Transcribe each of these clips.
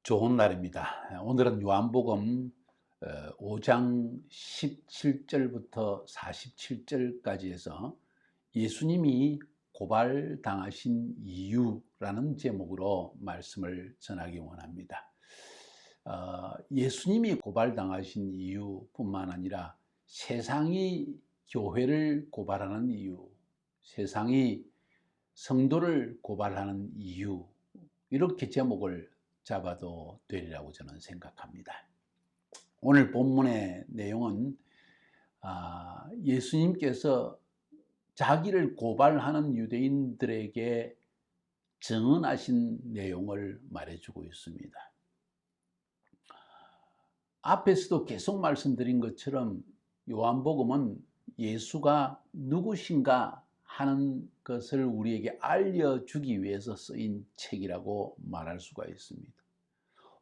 좋은 날입니다. 오늘은 요한복음 5장 17절부터 47절까지 해서 예수님이 고발당하신 이유라는 제목으로 말씀을 전하기 원합니다. 예수님이 고발당하신 이유뿐만 아니라 세상이 교회를 고발하는 이유, 세상이 성도를 고발하는 이유, 이렇게 제목을 잡아도 되리라고 저는 생각합니다. 오늘 본문의 내용은 예수님께서 자기를 고발하는 유대인들에게 증언하신 내용을 말해주고 있습니다. 앞에서도 계속 말씀드린 것처럼 요한복음은 예수가 누구신가 하는 것을 우리에게 알려주기 위해서 쓰인 책이라고 말할 수가 있습니다.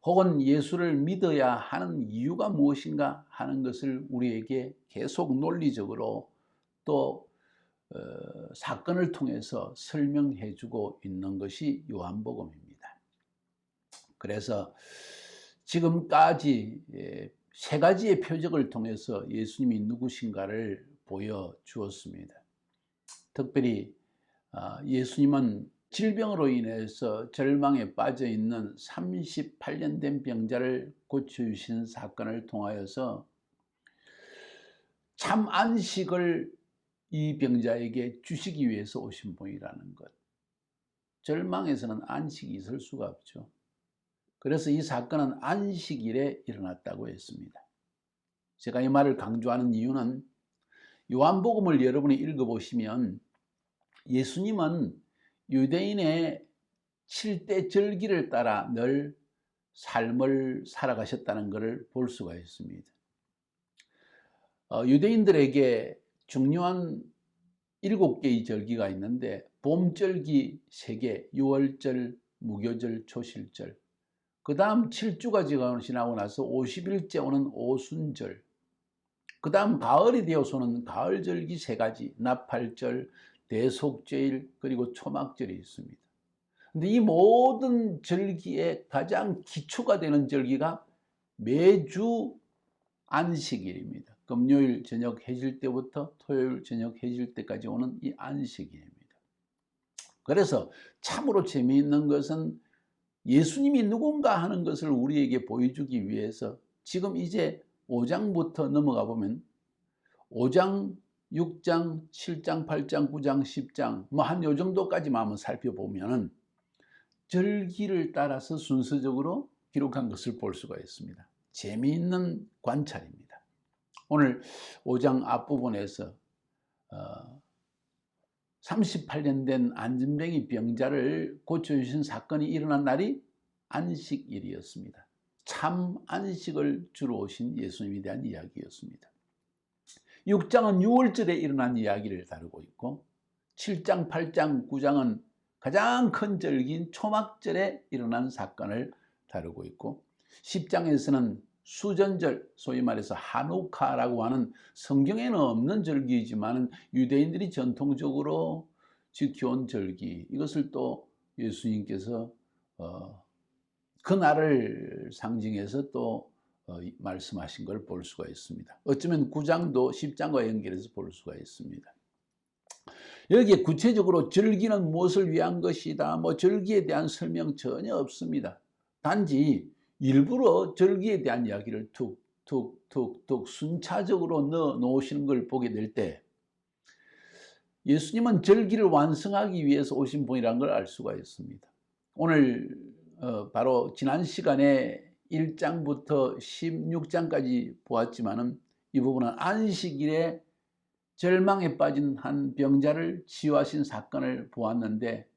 혹은 예수를 믿어야 하는 이유가 무엇인가 하는 것을 우리에게 계속 논리적으로 또 사건을 통해서 설명해 주고 있는 것이 요한복음입니다. 그래서 지금까지 세 가지의 표적을 통해서 예수님이 누구신가를 보여주었습니다. 특별히 예수님은 질병으로 인해서 절망에 빠져 있는 38년 된 병자를 고쳐주신 사건을 통하여서 참 안식을 이 병자에게 주시기 위해서 오신 분이라는 것. 절망에서는 안식이 있을 수가 없죠. 그래서 이 사건은 안식일에 일어났다고 했습니다. 제가 이 말을 강조하는 이유는 요한복음을 여러분이 읽어보시면 예수님은 유대인의 7대 절기를 따라 늘 삶을 살아가셨다는 것을 볼 수가 있습니다. 유대인들에게 중요한 7개의 절기가 있는데 봄절기 3개, 유월절, 무교절, 초실절, 그 다음 7주가 지나고 나서 50일째 오는 오순절, 그 다음 가을이 되어서 오는 가을절기 3가지, 나팔절, 대속죄일, 그리고 초막절이 있습니다. 근데 이 모든 절기의 가장 기초가 되는 절기가 매주 안식일입니다. 금요일 저녁 해질 때부터 토요일 저녁 해질 때까지 오는 이 안식일입니다. 그래서 참으로 재미있는 것은 예수님이 누군가 하는 것을 우리에게 보여주기 위해서 지금 이제 5장부터 넘어가 보면 5장, 6장, 7장, 8장, 9장, 10장 뭐 한 요 정도까지만 한번 살펴보면 절기를 따라서 순서적으로 기록한 것을 볼 수가 있습니다. 재미있는 관찰입니다. 오늘 5장 앞부분에서 38년 된 안진뱅이 병자를 고쳐주신 사건이 일어난 날이 안식일이었습니다. 참 안식을 주러 오신 예수님에 대한 이야기였습니다. 6장은 6월절에 일어난 이야기를 다루고 있고 7장, 8장, 9장은 가장 큰 절기인 초막절에 일어난 사건을 다루고 있고 10장에서는 수전절, 소위 말해서 하누카라고 하는 성경에는 없는 절기이지만 유대인들이 전통적으로 지켜온 절기, 이것을 또 예수님께서 그 날을 상징해서 또 말씀하신 걸 볼 수가 있습니다. 어쩌면 9장도 10장과 연결해서 볼 수가 있습니다. 여기에 구체적으로 절기는 무엇을 위한 것이다, 뭐 절기에 대한 설명 전혀 없습니다. 단지 일부러 절기에 대한 이야기를 툭툭툭툭 순차적으로 넣어 놓으시는 걸 보게 될 때 예수님은 절기를 완성하기 위해서 오신 분이라는 걸 알 수가 있습니다. 오늘 바로 지난 시간에 1장부터 16장까지 보았지만은 이 부분은 안식일에 절망에 빠진 한 병자를 치유하신 사건을 보았는데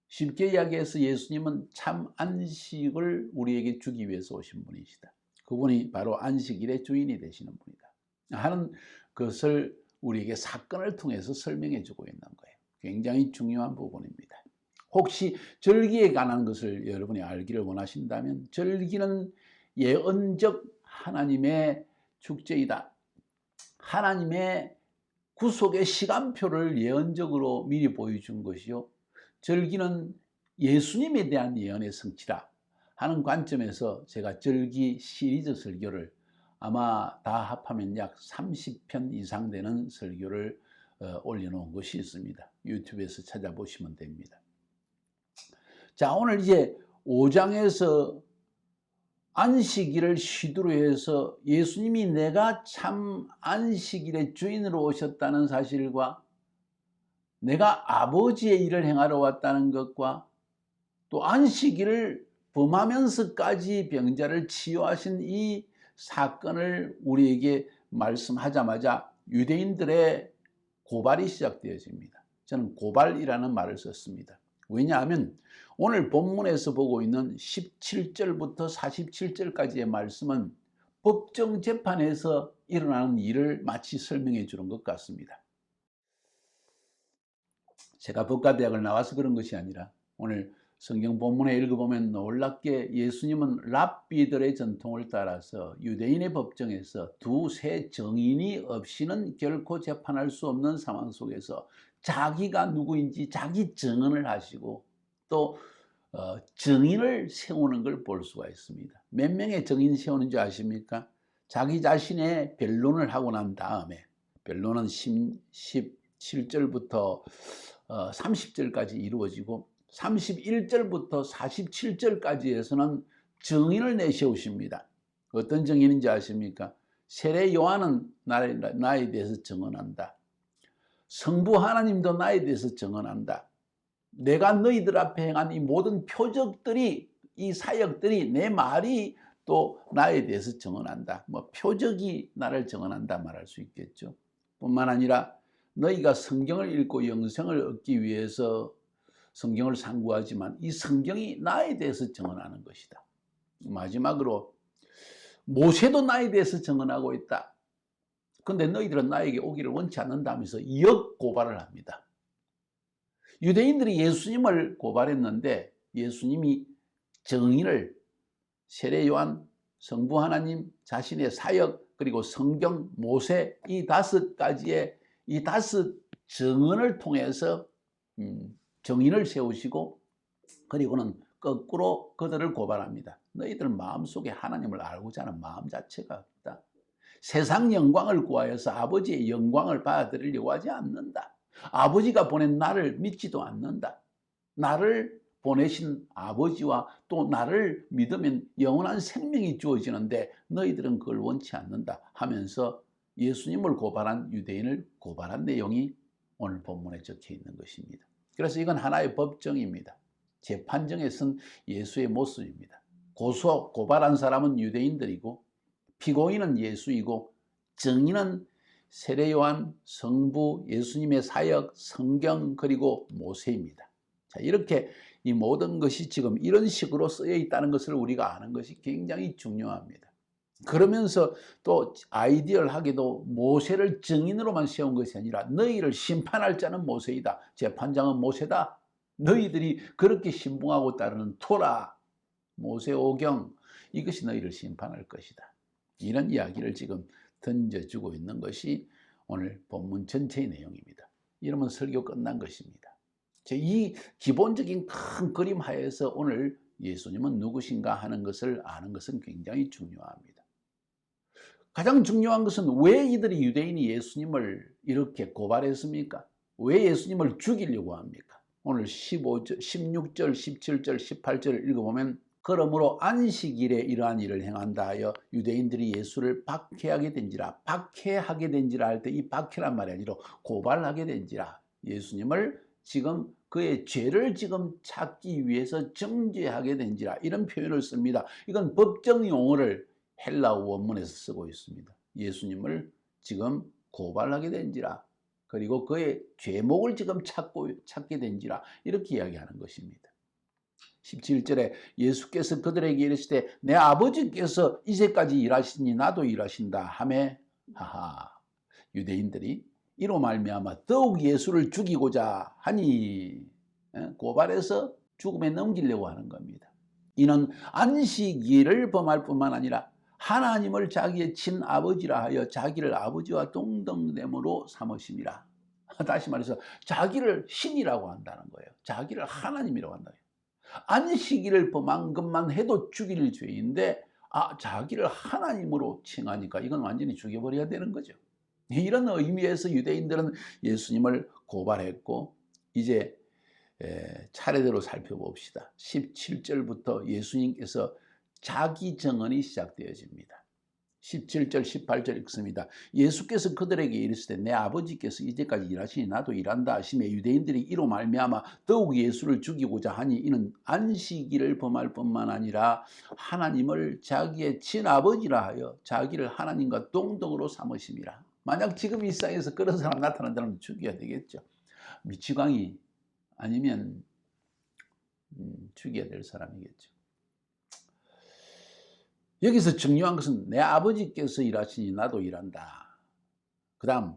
쉽게 이야기해서 예수님은 참 안식을 우리에게 주기 위해서 오신 분이시다. 그분이 바로 안식일의 주인이 되시는 분이다 하는 것을 우리에게 사건을 통해서 설명해 주고 있는 거예요. 굉장히 중요한 부분입니다. 혹시 절기에 관한 것을 여러분이 알기를 원하신다면 절기는 예언적 하나님의 축제이다. 하나님의 구속의 시간표를 예언적으로 미리 보여준 것이요, 절기는 예수님에 대한 예언의 성취다 하는 관점에서 제가 절기 시리즈 설교를 아마 다 합하면 약 30편 이상 되는 설교를 올려놓은 것이 있습니다. 유튜브에서 찾아보시면 됩니다. 자, 오늘 이제 5장에서 안식일을 시두로 해서 예수님이 내가 참 안식일의 주인으로 오셨다는 사실과 내가 아버지의 일을 행하러 왔다는 것과 또 안식일을 범하면서까지 병자를 치유하신 이 사건을 우리에게 말씀하자마자 유대인들의 고발이 시작되어집니다. 저는 고발이라는 말을 썼습니다. 왜냐하면 오늘 본문에서 보고 있는 17절부터 47절까지의 말씀은 법정 재판에서 일어나는 일을 마치 설명해 주는 것 같습니다. 제가 법과대학을 나와서 그런 것이 아니라 오늘 성경 본문에 읽어보면 놀랍게 예수님은 랍비들의 전통을 따라서 유대인의 법정에서 두세 정인이 없이는 결코 재판할 수 없는 상황 속에서 자기가 누구인지 자기 증언을 하시고 또 증인을 세우는 걸 볼 수가 있습니다. 몇 명의 증인 세우는 줄 아십니까? 자기 자신의 변론을 하고 난 다음에 변론은 17절부터 30절까지 이루어지고 31절부터 47절까지에서는 증인을 내세우십니다. 어떤 증인인지 아십니까? 세례 요한은 나에 대해서 증언한다. 성부 하나님도 나에 대해서 증언한다. 내가 너희들 앞에 행한 이 모든 표적들이, 이 사역들이, 내 말이 또 나에 대해서 증언한다. 뭐 표적이 나를 증언한다 말할 수 있겠죠. 뿐만 아니라 너희가 성경을 읽고 영생을 얻기 위해서 성경을 상고하지만 이 성경이 나에 대해서 증언하는 것이다. 마지막으로 모세도 나에 대해서 증언하고 있다. 그런데 너희들은 나에게 오기를 원치 않는다면서 역고발을 합니다. 유대인들이 예수님을 고발했는데 예수님이 증인을 세례 요한, 성부 하나님, 자신의 사역, 그리고 성경, 모세 이 5가지의 이 5 증언을 통해서 정인을 세우시고 그리고는 거꾸로 그들을 고발합니다. 너희들 마음속에 하나님을 알고자 하는 마음 자체가 없다. 세상 영광을 구하여서 아버지의 영광을 받아들이려고 하지 않는다. 아버지가 보낸 나를 믿지도 않는다. 나를 보내신 아버지와 또 나를 믿으면 영원한 생명이 주어지는데 너희들은 그걸 원치 않는다 하면서 예수님을 고발한 유대인을 고발한 내용이 오늘 본문에 적혀 있는 것입니다. 그래서 이건 하나의 법정입니다. 재판정에 선 예수의 모습입니다. 고발한 사람은 유대인들이고 피고인은 예수이고 증인은 세례 요한, 성부, 예수님의 사역, 성경 그리고 모세입니다. 자, 이렇게 이 모든 것이 지금 이런 식으로 쓰여 있다는 것을 우리가 아는 것이 굉장히 중요합니다. 그러면서 또 아이디얼하게도 모세를 증인으로만 세운 것이 아니라 너희를 심판할 자는 모세이다. 재판장은 모세다. 너희들이 그렇게 신봉하고 따르는 토라, 모세오경 이것이 너희를 심판할 것이다. 이런 이야기를 지금 던져주고 있는 것이 오늘 본문 전체의 내용입니다. 이러면 설교 끝난 것입니다. 이 기본적인 큰 그림 하에서 오늘 예수님은 누구신가 하는 것을 아는 것은 굉장히 중요합니다. 가장 중요한 것은 왜 이들이 유대인이 예수님을 이렇게 고발했습니까? 왜 예수님을 죽이려고 합니까? 오늘 16절, 17절, 18절을 읽어보면 그러므로 안식일에 이러한 일을 행한다 하여 유대인들이 예수를 박해하게 된지라. 박해하게 된지라 할 때 이 박해란 말이 아니라 고발하게 된지라. 예수님을 지금 그의 죄를 지금 찾기 위해서 정죄하게 된지라. 이런 표현을 씁니다. 이건 법정 용어를 헬라어 원문에서 쓰고 있습니다. 예수님을 지금 고발하게 된지라. 그리고 그의 죄목을 지금 찾게 된지라. 이렇게 이야기하는 것입니다. 17절에 예수께서 그들에게 이르시되 내 아버지께서 이제까지 일하시니 나도 일하신다 하매 하하 유대인들이 이로 말미암아 더욱 예수를 죽이고자 하니 고발해서 죽음에 넘기려고 하는 겁니다. 이는 안식일을 범할 뿐만 아니라 하나님을 자기의 친아버지라 하여 자기를 아버지와 동등됨으로 삼으심이라. 다시 말해서 자기를 신이라고 한다는 거예요. 자기를 하나님이라고 한다. 안식일을 범한 것만 해도 죽일 죄인데 자기를 하나님으로 칭하니까 이건 완전히 죽여버려야 되는 거죠. 이런 의미에서 유대인들은 예수님을 고발했고, 이제 차례대로 살펴봅시다. 17절부터 예수님께서 자기 증언이 시작되어집니다. 17절 18절 읽습니다. 예수께서 그들에게 이르시되 내 아버지께서 이제까지 일하시니 나도 일한다 하시매 유대인들이 이로 말미암아 더욱 예수를 죽이고자 하니 이는 안식일을 범할 뿐만 아니라 하나님을 자기의 친아버지라 하여 자기를 하나님과 동등으로 삼으심이라. 만약 지금 이 세상에서 그런 사람 나타난다면 죽여야 되겠죠. 미치광이 아니면 죽여야 될 사람이겠죠. 여기서 중요한 것은 내 아버지께서 일하시니 나도 일한다. 그 다음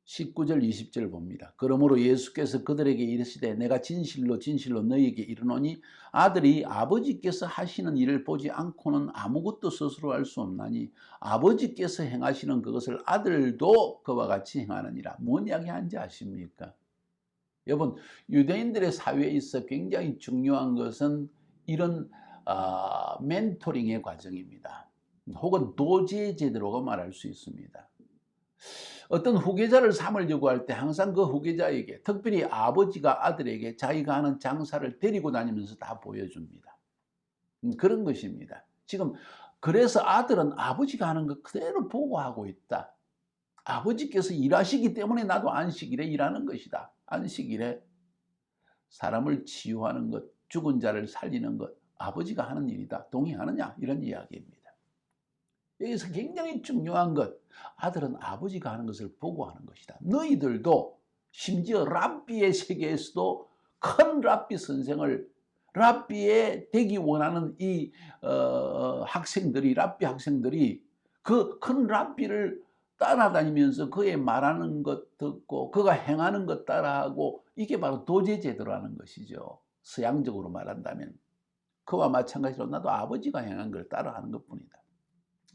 19절 20절 봅니다. 그러므로 예수께서 그들에게 이르시되 내가 진실로 진실로 너희에게 이르노니 아들이 아버지께서 하시는 일을 보지 않고는 아무것도 스스로 할 수 없나니 아버지께서 행하시는 그것을 아들도 그와 같이 행하느니라. 뭔 이야기하는지 아십니까? 여러분, 유대인들의 사회에 있어 굉장히 중요한 것은 이런 멘토링의 과정입니다. 혹은 도제 제도라고 말할 수 있습니다. 어떤 후계자를 삼으려고 할 때 항상 그 후계자에게, 특별히 아버지가 아들에게 자기가 하는 장사를 데리고 다니면서 다 보여줍니다. 그런 것입니다. 지금 그래서 아들은 아버지가 하는 것 그대로 보고 하고 있다. 아버지께서 일하시기 때문에 나도 안식일에 일하는 것이다. 안식일에 사람을 치유하는 것, 죽은 자를 살리는 것, 아버지가 하는 일이다. 동의하느냐? 이런 이야기입니다. 여기서 굉장히 중요한 것, 아들은 아버지가 하는 것을 보고 하는 것이다. 너희들도 심지어 랍비의 세계에서도 큰 랍비 선생을, 랍비에 되기 원하는 이 학생들이, 랍비 학생들이 그 큰 랍비를 따라다니면서 그의 말하는 것 듣고 그가 행하는 것 따라하고, 이게 바로 도제제도라는 것이죠. 서양적으로 말한다면. 그와 마찬가지로 나도 아버지가 행한 걸 따라하는 것뿐이다.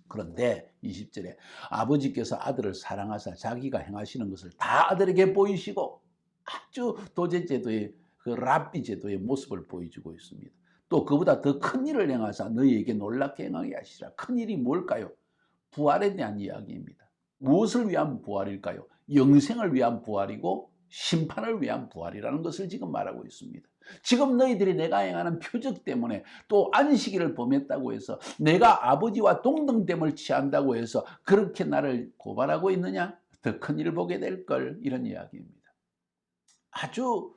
그런데 20절에 아버지께서 아들을 사랑하사 자기가 행하시는 것을 다 아들에게 보이시고, 아주 도제제도의 그 랍비 제도의 모습을 보여주고 있습니다. 또 그보다 더 큰 일을 행하사 너희에게 놀랍게 행하게 하시라. 큰 일이 뭘까요? 부활에 대한 이야기입니다. 무엇을 위한 부활일까요? 영생을 위한 부활이고 심판을 위한 부활이라는 것을 지금 말하고 있습니다. 지금 너희들이 내가 행하는 표적 때문에, 또 안식일을 범했다고 해서 내가 아버지와 동등됨을 취한다고 해서 그렇게 나를 고발하고 있느냐? 더 큰 일을 보게 될 걸, 이런 이야기입니다. 아주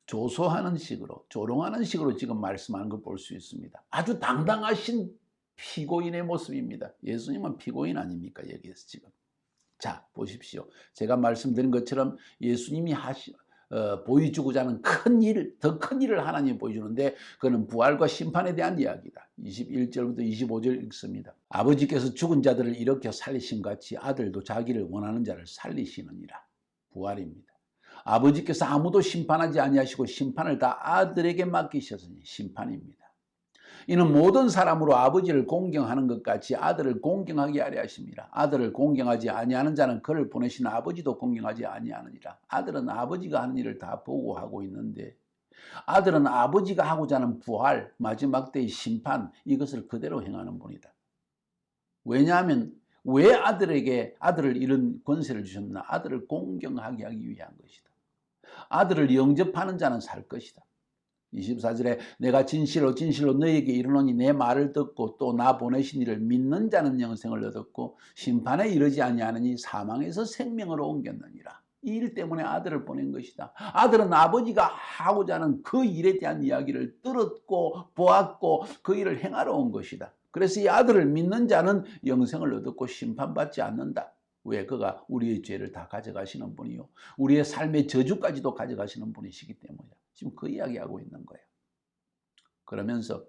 조소하는 식으로, 조롱하는 식으로 지금 말씀하는 걸 볼 수 있습니다. 아주 당당하신 피고인의 모습입니다. 예수님은 피고인 아닙니까? 여기에서 지금. 자, 보십시오. 제가 말씀드린 것처럼 예수님이 보여주고자 하는 큰 일, 더 큰 일을 하나님이 보여주는데, 그는 부활과 심판에 대한 이야기다. 21절부터 25절 읽습니다. 아버지께서 죽은 자들을 일으켜 살리신 같이 아들도 자기를 원하는 자를 살리시느니라. 부활입니다. 아버지께서 아무도 심판하지 아니하시고 심판을 다 아들에게 맡기셨으니 심판입니다. 이는 모든 사람으로 아버지를 공경하는 것 같이 아들을 공경하게 하려 하심이라. 아들을 공경하지 아니하는 자는 그를 보내신 아버지도 공경하지 아니하느니라. 아들은 아버지가 하는 일을 다 보고 하고 있는데, 아들은 아버지가 하고자 하는 부활, 마지막 때의 심판, 이것을 그대로 행하는 분이다. 왜냐하면 왜 아들에게 아들을 이런 권세를 주셨나? 아들을 공경하게 하기 위한 것이다. 아들을 영접하는 자는 살 것이다. 24절에 내가 진실로 진실로 너희에게 이르노니 내 말을 듣고 또 나 보내신 이를 믿는 자는 영생을 얻었고 심판에 이르지 아니하느니 사망에서 생명으로 옮겼느니라. 이 일 때문에 아들을 보낸 것이다. 아들은 아버지가 하고자 하는 그 일에 대한 이야기를 들었고 보았고 그 일을 행하러 온 것이다. 그래서 이 아들을 믿는 자는 영생을 얻었고 심판받지 않는다. 왜? 그가 우리의 죄를 다 가져가시는 분이요, 우리의 삶의 저주까지도 가져가시는 분이시기 때문이다. 지금 그 이야기하고 있는 거예요. 그러면서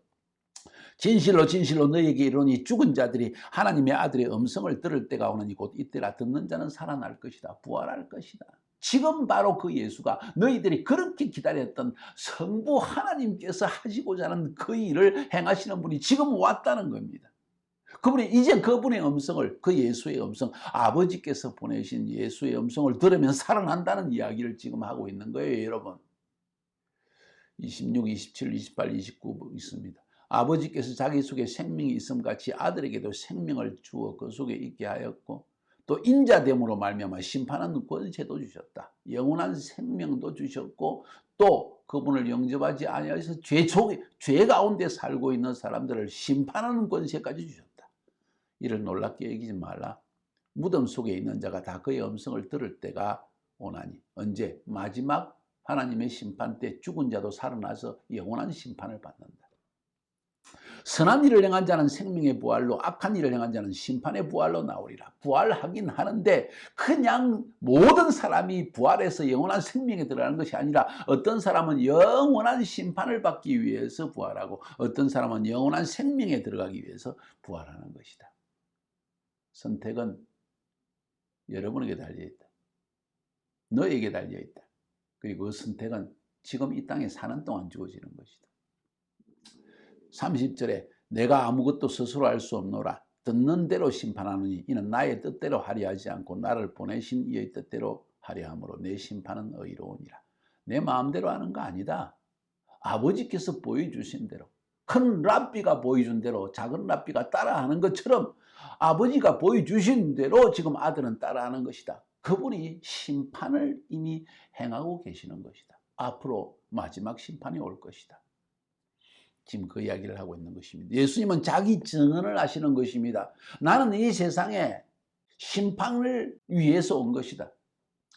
진실로 진실로 너희에게 이르노니 죽은 자들이 하나님의 아들의 음성을 들을 때가 오느니 곧 이때라. 듣는 자는 살아날 것이다. 부활할 것이다. 지금 바로 그 예수가, 너희들이 그렇게 기다렸던 성부 하나님께서 하시고자 하는 그 일을 행하시는 분이 지금 왔다는 겁니다. 그분이 이제 그분의 음성을, 그 예수의 음성, 아버지께서 보내신 예수의 음성을 들으면 살아난다는 이야기를 지금 하고 있는 거예요, 여러분. 26, 27, 28, 29 있습니다. 아버지께서 자기 속에 생명이 있음 같이 아들에게도 생명을 주어 그 속에 있게 하였고 또 인자됨으로 말미암아 심판하는 권세도 주셨다. 영원한 생명도 주셨고 또 그분을 영접하지 아니하여서 죄 가운데 살고 있는 사람들을 심판하는 권세까지 주셨다. 이를 놀랍게 여기지 말라. 무덤 속에 있는 자가 다 그의 음성을 들을 때가 오나니. 언제? 마지막 하나님의 심판 때 죽은 자도 살아나서 영원한 심판을 받는다. 선한 일을 행한 자는 생명의 부활로, 악한 일을 행한 자는 심판의 부활로 나오리라. 부활하긴 하는데 그냥 모든 사람이 부활해서 영원한 생명에 들어가는 것이 아니라 어떤 사람은 영원한 심판을 받기 위해서 부활하고 어떤 사람은 영원한 생명에 들어가기 위해서 부활하는 것이다. 선택은 여러분에게 달려있다. 너에게 달려있다. 그리고 그 선택은 지금 이 땅에 사는 동안 주어지는 것이다. 30절에 내가 아무것도 스스로 할 수 없노라. 듣는 대로 심판하느니 이는 나의 뜻대로 하려 하지 않고 나를 보내신 이의 뜻대로 하려 함으로 내 심판은 의로우니라. 내 마음대로 하는 거 아니다. 아버지께서 보여주신 대로, 큰 랍비가 보여준 대로 작은 랍비가 따라하는 것처럼 아버지가 보여주신 대로 지금 아들은 따라하는 것이다. 그분이 심판을 이미 행하고 계시는 것이다. 앞으로 마지막 심판이 올 것이다. 지금 그 이야기를 하고 있는 것입니다. 예수님은 자기 증언을 하시는 것입니다. 나는 이 세상에 심판을 위해서 온 것이다.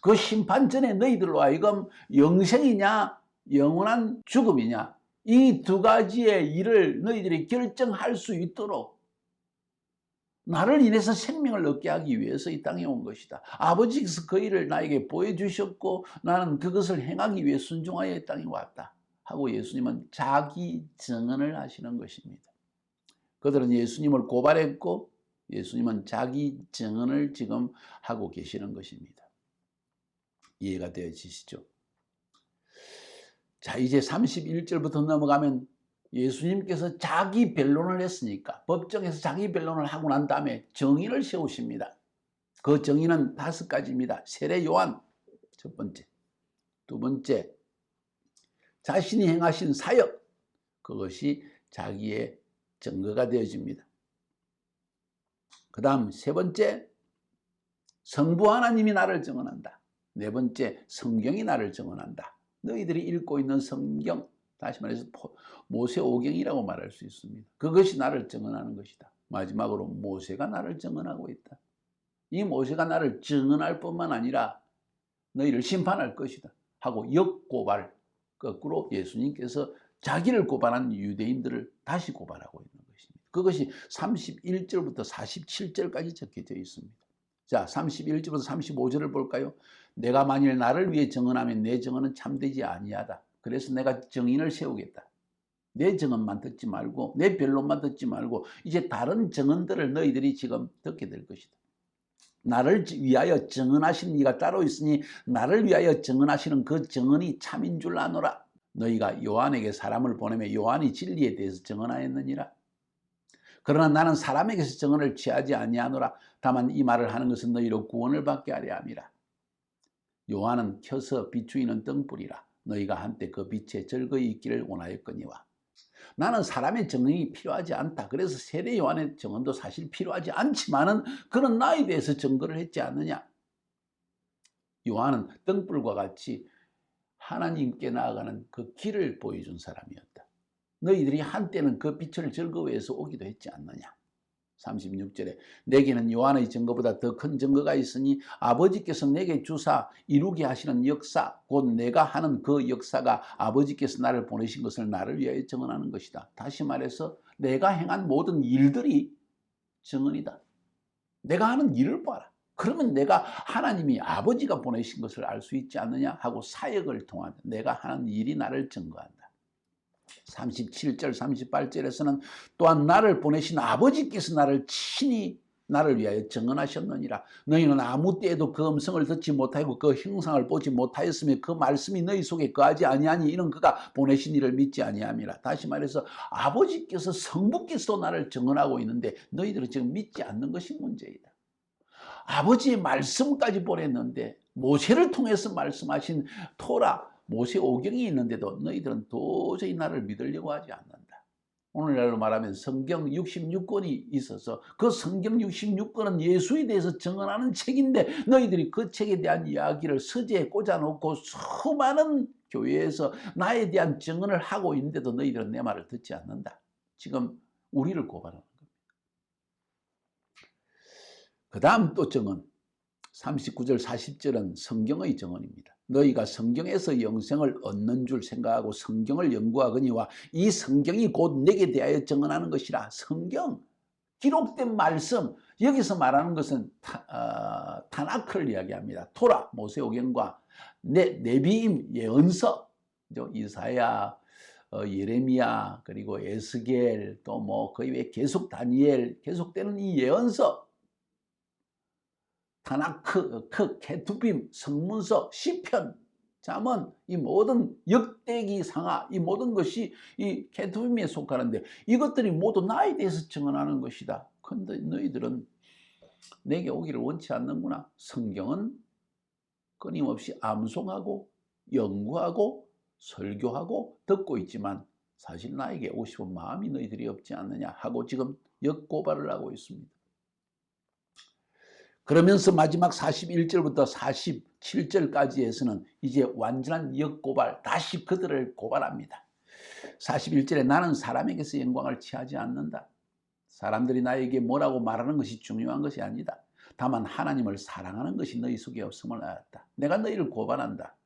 그 심판 전에 너희들로 하여금 영생이냐 영원한 죽음이냐 이 두 가지의 일을 너희들이 결정할 수 있도록 나를 인해서 생명을 얻게 하기 위해서 이 땅에 온 것이다. 아버지께서 그 일을 나에게 보여주셨고 나는 그것을 행하기 위해 순종하여 이 땅에 왔다 하고 예수님은 자기 증언을 하시는 것입니다. 그들은 예수님을 고발했고 예수님은 자기 증언을 지금 하고 계시는 것입니다. 이해가 되어지시죠? 자, 이제 31절부터 넘어가면 예수님께서 자기 변론을 했으니까 법정에서 자기 변론을 하고 난 다음에 정의를 세우십니다. 그 정의는 5가지입니다. 세례 요한 첫 번째, 두 번째 자신이 행하신 사역, 그것이 자기의 증거가 되어집니다. 그 다음 세 번째 성부 하나님이 나를 증언한다. 네 번째 성경이 나를 증언한다. 너희들이 읽고 있는 성경, 다시 말해서 모세오경이라고 말할 수 있습니다. 그것이 나를 증언하는 것이다. 마지막으로 모세가 나를 증언하고 있다. 이 모세가 나를 증언할 뿐만 아니라 너희를 심판할 것이다 하고 역고발, 거꾸로 예수님께서 자기를 고발한 유대인들을 다시 고발하고 있는 것입니다. 그것이 31절부터 47절까지 적혀져 있습니다. 자, 31절부터 35절을 볼까요? 내가 만일 나를 위해 증언하면 내 증언은 참되지 아니하다. 그래서 내가 증인을 세우겠다. 내 증언만 듣지 말고 내 변론만 듣지 말고 이제 다른 증언들을 너희들이 지금 듣게 될 것이다. 나를 위하여 증언하시는 이가 따로 있으니 나를 위하여 증언하시는 그 증언이 참인 줄 아노라. 너희가 요한에게 사람을 보내며 요한이 진리에 대해서 증언하였느니라. 그러나 나는 사람에게서 증언을 취하지 아니하노라. 다만 이 말을 하는 것은 너희로 구원을 받게 하려 함이라. 요한은 켜서 비추이는 등불이라. 너희가 한때 그 빛에 즐거이 있기를 원하였거니와. 나는 사람의 증언이 필요하지 않다. 그래서 세례 요한의 증언도 사실 필요하지 않지만은 그는 나에 대해서 증거를 했지 않느냐. 요한은 등불과 같이 하나님께 나아가는 그 길을 보여준 사람이었다. 너희들이 한때는 그 빛을 즐거워해서 오기도 했지 않느냐. 36절에 내게는 요한의 증거보다 더 큰 증거가 있으니 아버지께서 내게 주사 이루게 하시는 역사, 곧 내가 하는 그 역사가 아버지께서 나를 보내신 것을 나를 위하여 증언하는 것이다. 다시 말해서 내가 행한 모든 일들이 증언이다. 내가 하는 일을 봐라. 그러면 내가 하나님이 아버지가 보내신 것을 알 수 있지 않느냐 하고 사역을 통한 내가 하는 일이 나를 증거한다. 37절 38절에서는 또한 나를 보내신 아버지께서 나를 친히 나를 위하여 증언하셨느니라. 너희는 아무 때에도 그 음성을 듣지 못하고 그 형상을 보지 못하였으며 그 말씀이 너희 속에 거하지 아니하니 이는 그가 보내신 이를 믿지 아니함이라. 다시 말해서 아버지께서 성부께서도 나를 증언하고 있는데 너희들은 지금 믿지 않는 것이 문제이다. 아버지의 말씀까지 보냈는데 모세를 통해서 말씀하신 토라, 모세 오경이 있는데도 너희들은 도저히 나를 믿으려고 하지 않는다. 오늘날로 말하면 성경 66권이 있어서 그 성경 66권은 예수에 대해서 증언하는 책인데 너희들이 그 책에 대한 이야기를 서재에 꽂아놓고 수많은 교회에서 나에 대한 증언을 하고 있는데도 너희들은 내 말을 듣지 않는다. 지금 우리를 고발하는 겁니다. 그 다음 또 증언 39절 40절은 성경의 증언입니다. 너희가 성경에서 영생을 얻는 줄 생각하고 성경을 연구하거니와 이 성경이 곧 내게 대하여 증언하는 것이라. 성경, 기록된 말씀, 여기서 말하는 것은 타나크를 이야기합니다. 토라, 모세오경과 네비임, 예언서, 이사야, 예레미야, 그리고 에스겔, 또 뭐 그 외에 계속 다니엘, 계속되는 이 예언서, 타나크, 케투빔, 성문서, 시편, 잠언, 이 모든 역대기 상하, 이 모든 것이 이 케투빔에 속하는데 이것들이 모두 나에 대해서 증언하는 것이다. 그런데 너희들은 내게 오기를 원치 않는구나. 성경은 끊임없이 암송하고 연구하고 설교하고 듣고 있지만 사실 나에게 오고 싶은 마음이 너희들이 없지 않느냐 하고 지금 역고발을 하고 있습니다. 그러면서 마지막 41절부터 47절까지에서는 이제 완전한 역고발, 다시 그들을 고발합니다. 41절에 나는 사람에게서 영광을 취하지 않는다. 사람들이 나에게 뭐라고 말하는 것이 중요한 것이 아니다. 다만 하나님을 사랑하는 것이 너희 속에 없음을 알았다. 내가 너희를 고발한다.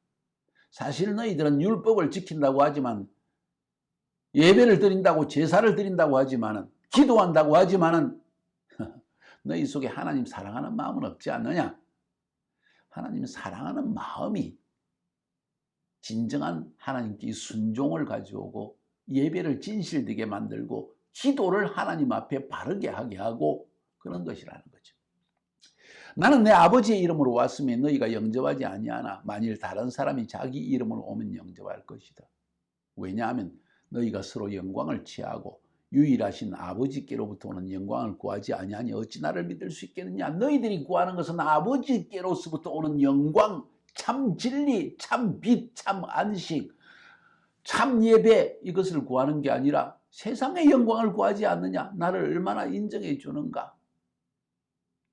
사실 너희들은 율법을 지킨다고 하지만, 예배를 드린다고, 제사를 드린다고 하지만은, 기도한다고 하지만은 너희 속에 하나님 사랑하는 마음은 없지 않느냐? 하나님 사랑하는 마음이 진정한 하나님께 순종을 가져오고 예배를 진실되게 만들고 기도를 하나님 앞에 바르게 하게 하고 그런 것이라는 거죠. 나는 내 아버지의 이름으로 왔으면 너희가 영접하지 아니하나 만일 다른 사람이 자기 이름으로 오면 영접할 것이다. 왜냐하면 너희가 서로 영광을 취하고 유일하신 아버지께로부터 오는 영광을 구하지 아니하니 어찌 나를 믿을 수 있겠느냐. 너희들이 구하는 것은 아버지께로부터 오는 영광, 참 진리, 참 빛, 참 안식, 참 예배, 이것을 구하는 게 아니라 세상의 영광을 구하지 않느냐. 나를 얼마나 인정해 주는가.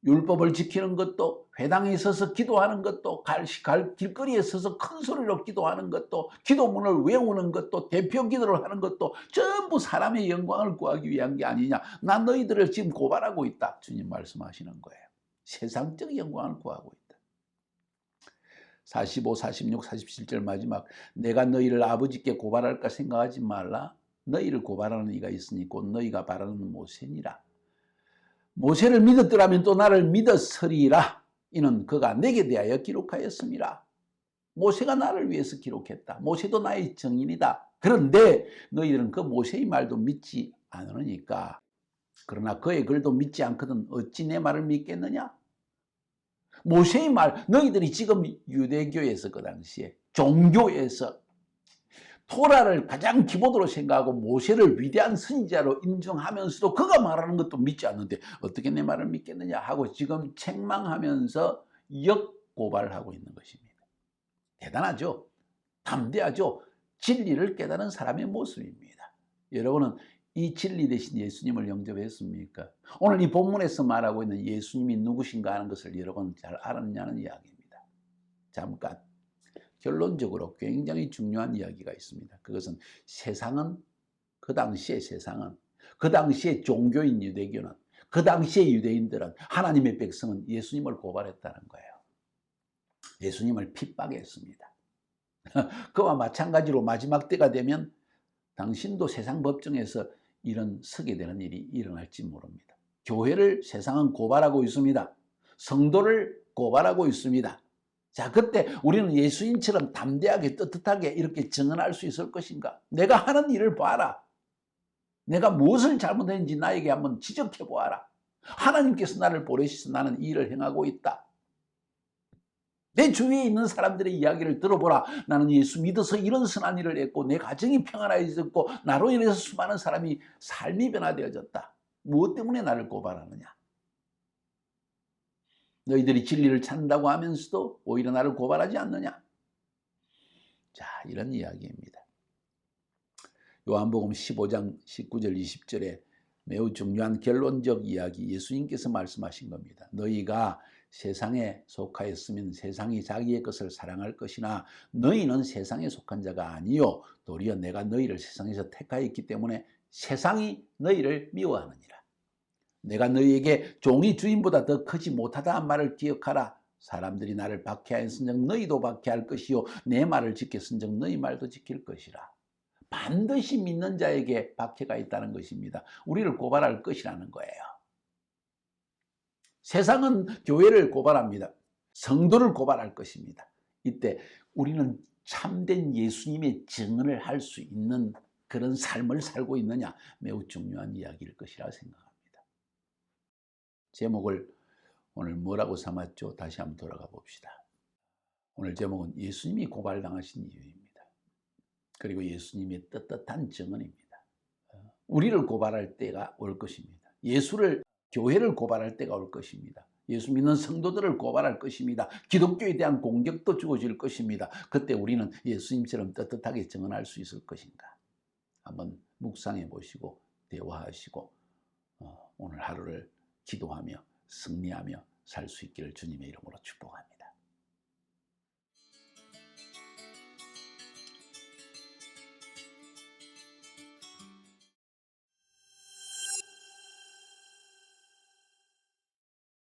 율법을 지키는 것도, 회당에 서서 기도하는 것도, 길거리에 서서 큰 소리로 기도하는 것도, 기도문을 외우는 것도, 대표 기도를 하는 것도 전부 사람의 영광을 구하기 위한 게 아니냐. 난 너희들을 지금 고발하고 있다. 주님 말씀하시는 거예요. 세상적 영광을 구하고 있다. 45, 46, 47절 마지막, 내가 너희를 아버지께 고발할까 생각하지 말라. 너희를 고발하는 이가 있으니 곧 너희가 바라는 모세니라. 모세를 믿었더라면 또 나를 믿었으리라. 이는 그가 내게 대하여 기록하였습니다. 모세가 나를 위해서 기록했다. 모세도 나의 증인이다. 그런데 너희들은 그 모세의 말도 믿지 않으니까, 그러나 그의 글도 믿지 않거든 어찌 내 말을 믿겠느냐? 모세의 말, 너희들이 지금 유대교에서 그 당시에 종교에서 토라를 가장 기본으로 생각하고 모세를 위대한 선지자로 인정하면서도 그가 말하는 것도 믿지 않는데 어떻게 내 말을 믿겠느냐 하고 지금 책망하면서 역고발을 하고 있는 것입니다. 대단하죠? 담대하죠? 진리를 깨달은 사람의 모습입니다. 여러분은 이 진리 대신 예수님을 영접했습니까? 오늘 이 본문에서 말하고 있는 예수님이 누구신가 하는 것을 여러분 잘 알았냐는 이야기입니다. 잠깐. 결론적으로 굉장히 중요한 이야기가 있습니다. 그것은 세상은, 그 당시의 세상은, 그 당시의 종교인 유대교는, 그 당시의 유대인들은, 하나님의 백성은 예수님을 고발했다는 거예요. 예수님을 핍박했습니다. 그와 마찬가지로 마지막 때가 되면 당신도 세상 법정에서 이런 서게 되는 일이 일어날지 모릅니다. 교회를 세상은 고발하고 있습니다. 성도를 고발하고 있습니다. 자, 그때 우리는 예수님처럼 담대하게 떳떳하게 이렇게 증언할 수 있을 것인가? 내가 하는 일을 봐라. 내가 무엇을 잘못했는지 나에게 한번 지적해 보아라. 하나님께서 나를 보내셔서 나는 이 일을 행하고 있다. 내 주위에 있는 사람들의 이야기를 들어보라. 나는 예수 믿어서 이런 선한 일을 했고 내 가정이 평안해졌고 나로 인해서 수많은 사람이 삶이 변화되어졌다. 무엇 때문에 나를 고발하느냐? 너희들이 진리를 찾는다고 하면서도 오히려 나를 고발하지 않느냐? 자, 이런 이야기입니다. 요한복음 15장 19절 20절에 매우 중요한 결론적 이야기, 예수님께서 말씀하신 겁니다. 너희가 세상에 속하였으면 세상이 자기의 것을 사랑할 것이나 너희는 세상에 속한 자가 아니요 도리어 내가 너희를 세상에서 택하였기 때문에 세상이 너희를 미워하느니라. 내가 너희에게 종이 주인보다 더 크지 못하다 한 말을 기억하라. 사람들이 나를 박해하였은즉 너희도 박해할 것이요 내 말을 지켰은즉 너희 말도 지킬 것이라. 반드시 믿는 자에게 박해가 있다는 것입니다. 우리를 고발할 것이라는 거예요. 세상은 교회를 고발합니다. 성도를 고발할 것입니다. 이때 우리는 참된 예수님의 증언을 할 수 있는 그런 삶을 살고 있느냐, 매우 중요한 이야기일 것이라 생각합니다. 제목을 오늘 뭐라고 삼았죠? 다시 한번 돌아가 봅시다. 오늘 제목은 예수님이 고발당하신 이유입니다. 그리고 예수님의 떳떳한 증언입니다. 우리를 고발할 때가 올 것입니다. 예수를, 교회를 고발할 때가 올 것입니다. 예수 믿는 성도들을 고발할 것입니다. 기독교에 대한 공격도 주어질 것입니다. 그때 우리는 예수님처럼 떳떳하게 증언할 수 있을 것인가? 한번 묵상해 보시고 대화하시고 오늘 하루를 기도하며 승리하며 살 수 있기를 주님의 이름으로 축복합니다.